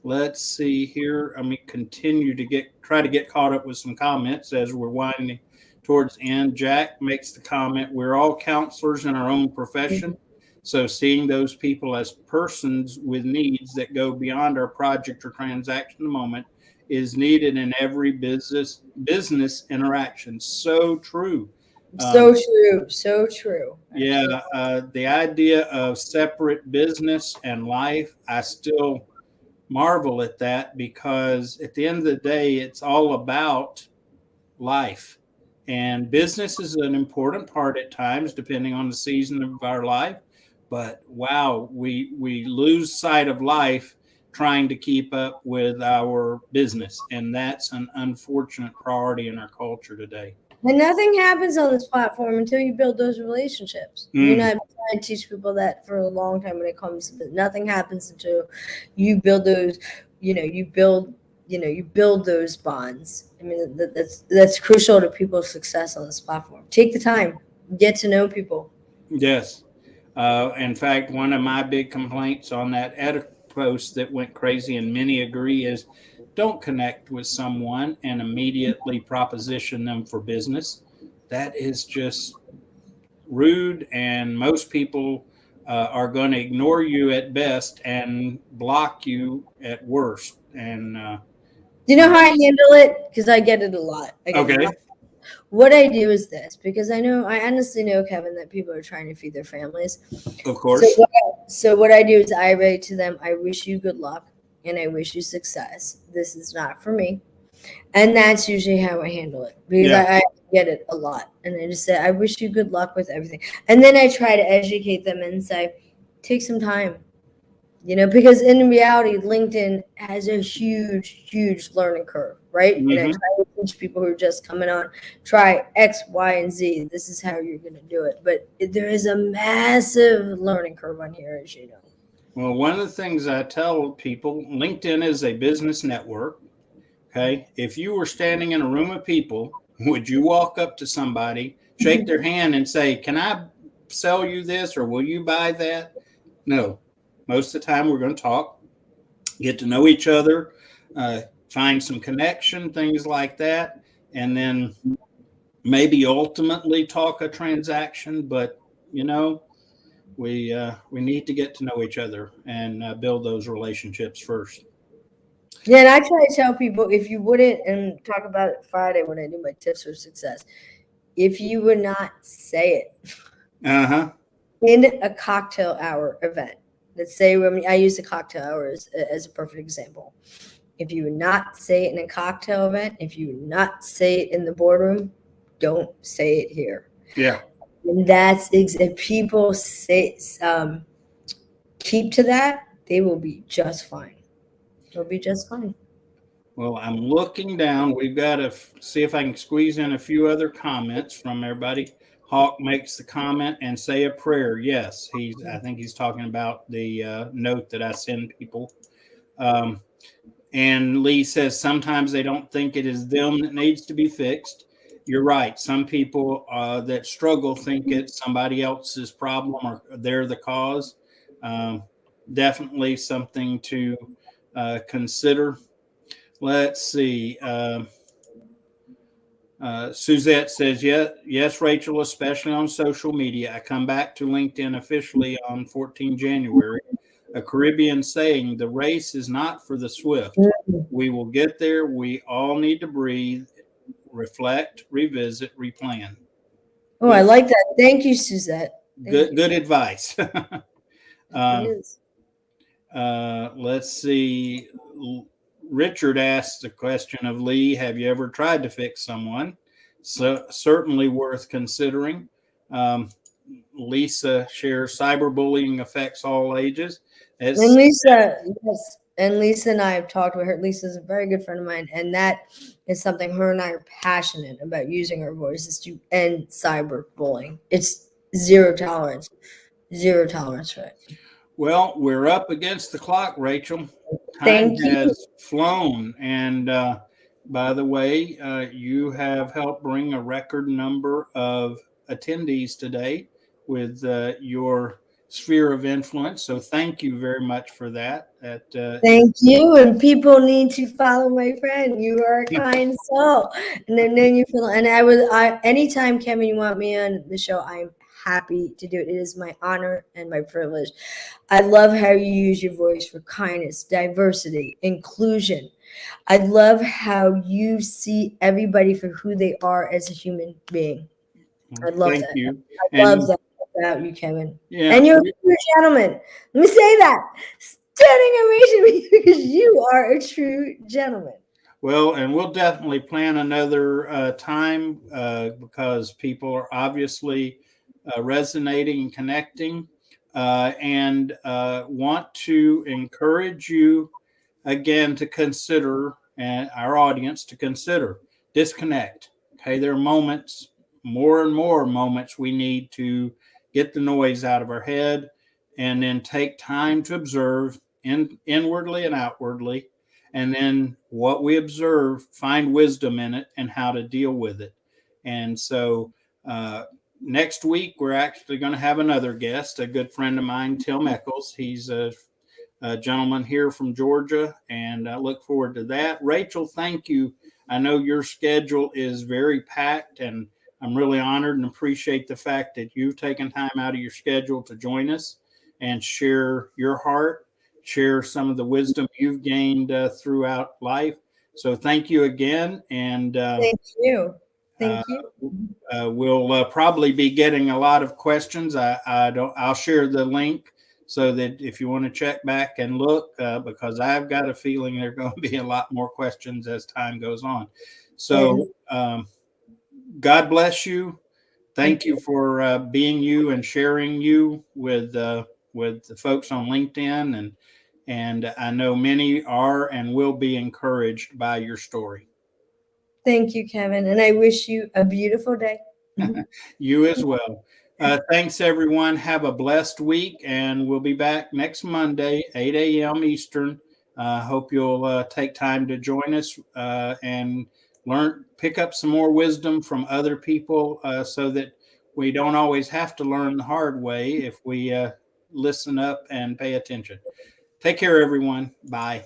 Let's see here. Let me continue to try to get caught up with some comments as we're winding towards the end. Jack makes the comment, "We're all counselors in our own profession. So seeing those people as persons with needs that go beyond our project or transaction moment is needed in every business interaction." So true. So true. So true. Yeah. The idea of separate business and life, I still marvel at that, because at the end of the day, it's all about life. And business is an important part at times, depending on the season of our life. But wow, we lose sight of life trying to keep up with our business. And that's an unfortunate priority in our culture today. And nothing happens on this platform until you build those relationships. You know, I've been trying to teach people that for a long time when it comes to nothing happens until you build those, you build those bonds. I mean, that's crucial to people's success on this platform. Take the time, get to know people. Yes. In fact, one of my big complaints on that edit post that went crazy and many agree is don't connect with someone and immediately proposition them for business. That is just rude, and most people are going to ignore you at best and block you at worst. And you know how I handle it? Because I get it a lot. okay. What I do is this, because I honestly know, Kevin, that people are trying to feed their families. Of course. So what I do is I write to them, I wish you good luck and I wish you success. This is not for me. And that's usually how I handle it, because I get it a lot. And I just say, I wish you good luck with everything. And then I try to educate them and say, take some time. Because in reality, LinkedIn has a huge learning curve, right? And I try to teach people who are just coming on, try X, Y, and Z. This is how you're going to do it. But there is a massive learning curve on here, as you know. Well, one of the things I tell people, LinkedIn is a business network. Okay. If you were standing in a room of people, would you walk up to somebody, shake their hand and say, can I sell you this or will you buy that? No. Most of the time we're going to talk, get to know each other, find some connection, things like that. And then maybe ultimately talk a transaction. But, we need to get to know each other and build those relationships first. Yeah, and I try to tell people, if you wouldn't, and talk about it Friday when I do my tips for success, if you would not say it in a cocktail hour event, let's say, I use the cocktail hour as a perfect example. If you would not say it in a cocktail event, if you would not say it in the boardroom, don't say it here. Yeah. And that's if people say keep to that, they will be just fine. They'll be just fine. Well, I'm looking down. We've got to see if I can squeeze in a few other comments from everybody. Hawk makes the comment and say a prayer. Yes, I think he's talking about the note that I send people. And Lee says sometimes they don't think it is them that needs to be fixed. You're right. Some people that struggle think it's somebody else's problem or they're the cause. Definitely something to consider. Let's see. Suzette says, yes, Rachel, especially on social media. I come back to LinkedIn officially on 14 January. A Caribbean saying, the race is not for the swift. We will get there. We all need to breathe, reflect, revisit, replan. Oh, I like that. Thank you, Suzette. Good advice. Let's see. Richard asked the question of Lee, have you ever tried to fix someone? So certainly worth considering. Lisa shares cyberbullying affects all ages. And Lisa, yes, and Lisa and I have talked with her. Lisa's a very good friend of mine, and that is something her and I are passionate about, using our voices to end cyberbullying. It's zero tolerance for it. Well, we're up against the clock, Rachel. Time Thank you. has flown. And by the way, you have helped bring a record number of attendees today with your sphere of influence. So thank you very much for that. Thank you. And people need to follow my friend. You are a kind soul. And then you feel, and anytime, Kevin, you want me on the show, I'm happy to do it. It is my honor and my privilege. I love how you use your voice for kindness, diversity, inclusion. I love how you see everybody for who they are as a human being. I love that. You. I love that about you, Kevin. Yeah. And you're a true gentleman. Let me say that. Standing ovation because you are a true gentleman. Well, and we'll definitely plan another time because people are obviously resonating and connecting and want to encourage you again to consider, and our audience to consider, disconnect. Okay, there are moments, more and more moments, we need to get the noise out of our head and then take time to observe inwardly and outwardly. And then what we observe, find wisdom in it and how to deal with it. And so, next week, we're actually going to have another guest, a good friend of mine, Tim Eccles. He's a gentleman here from Georgia, and I look forward to that. Rachel, thank you. I know your schedule is very packed, and I'm really honored and appreciate the fact that you've taken time out of your schedule to join us and share your heart, share some of the wisdom you've gained throughout life. So thank you again, and Thank you. uh, Thank you. we'll probably be getting a lot of questions. I'll share the link so that if you want to check back and look, because I've got a feeling there are going to be a lot more questions as time goes on. So God bless you. Thank you for being you and sharing you with the folks on LinkedIn, and I know many are and will be encouraged by your story. Thank you, Kevin. And I wish you a beautiful day. You as well. Thanks, everyone. Have a blessed week, and we'll be back next Monday, 8 a.m. Eastern. Hope you'll take time to join us and pick up some more wisdom from other people so that we don't always have to learn the hard way if we listen up and pay attention. Take care, everyone. Bye.